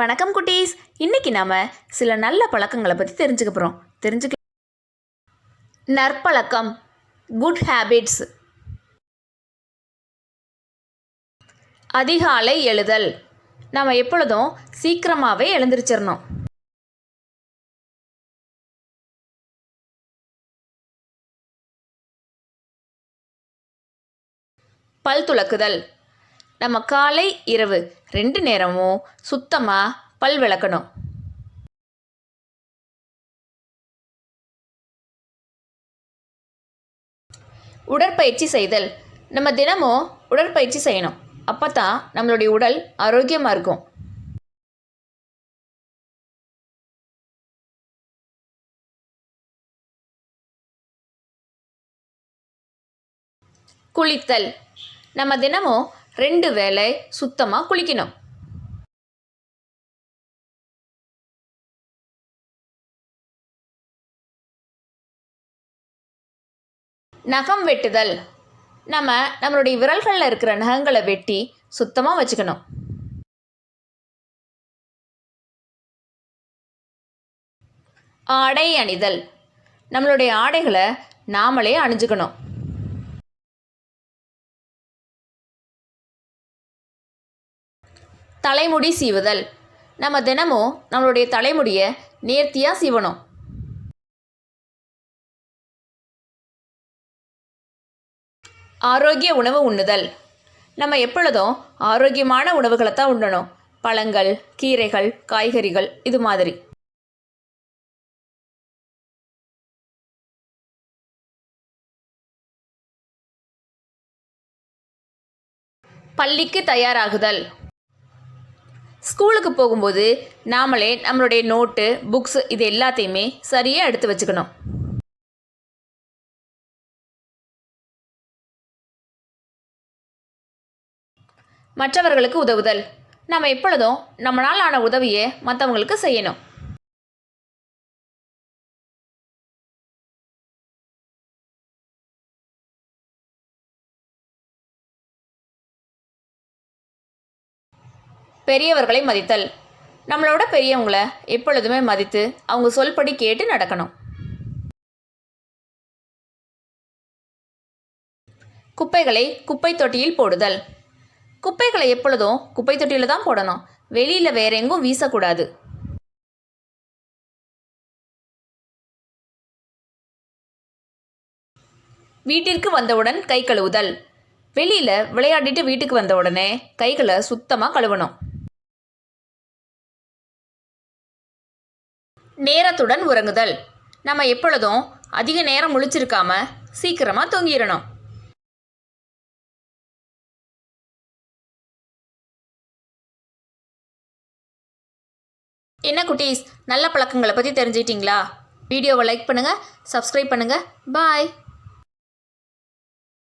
வணக்கம் குட்டீஸ். இன்னைக்கு நாம சில நல்ல பழக்கங்களை பற்றி தெரிஞ்சுக்க போகிறோம். நற்பழக்கம், குட் ஹேபிட்ஸ். அதிகாலை எழுதல். நாம் எப்பொழுதும் சீக்கிரமாகவே எழுந்திரிச்சிடணும். பல் துலக்குதல். நம்ம காலை இரவு 2 நேரமும் சுத்தமாக பல் விளக்கணும். உடற்பயிற்சி செய்தல். நம்ம தினமும் உடற்பயிற்சி செய்யணும். அப்போ தான் நம்மளுடைய உடல் ஆரோக்கியமாக இருக்கும். குளித்தல். நம்ம தினமும் 2 வேளை சுத்தமாக குளிக்கணும். நகம் வெட்டுதல். நம்மளுடைய விரல்களில் இருக்கிற நகங்களை வெட்டி சுத்தமாக வச்சுக்கணும். ஆடை அணிதல். நம்மளுடைய ஆடைகளை நாமளே அணிஞ்சுக்கணும். தலைமுடி சீவுதல். நம்ம தினமும் நம்மளுடைய தலைமுடியை நேர்த்தியாக சீவணும். ஆரோக்கிய உணவு உண்ணுதல். நம்ம எப்பொழுதும் ஆரோக்கியமான உணவுகளை தான் உண்ணணும். பழங்கள், கீரைகள், காய்கறிகள் இது மாதிரி. பள்ளிக்கு தயாராகுதல். ஸ்கூலுக்கு போகும்போது நாமளே நம்மளுடைய நோட்டு, புக்ஸ் இது எல்லாத்தையுமே சரியாக எடுத்து வச்சுக்கணும். மற்றவர்களுக்கு உதவுதல். நம்ம எப்பொழுதும் நம்மளால் ஆன உதவியை மற்றவங்களுக்கு செய்யணும். பெரியவர்களை மதித்தல். நம்மளோட பெரியவங்களை எப்பொழுதுமே மதித்து அவங்க சொல்படி கேட்டு நடக்கணும். குப்பைகளை குப்பை தொட்டியில் போடுதல். குப்பைகளை எப்பொழுதும் குப்பை தொட்டியில் தான் போடணும். வெளியில் வேற எங்கும் வீசக்கூடாது. வீட்டிற்கு வந்தவுடன் கை கழுவுதல். வெளியில் விளையாடிட்டு வீட்டுக்கு வந்த உடனே கைகளை சுத்தமாக கழுவணும். நேரத்துடன் உறங்குதல். நம்ம எப்பொழுதும் அதிக நேரம் முழிச்சிருக்காம சீக்கிரமாக தூங்கிடணும். என்ன குட்டீஸ், நல்ல பழக்கங்களை பற்றி தெரிஞ்சிட்டிங்களா? வீடியோவை லைக் பண்ணுங்கள், சப்ஸ்கிரைப் பண்ணுங்கள். பாய்.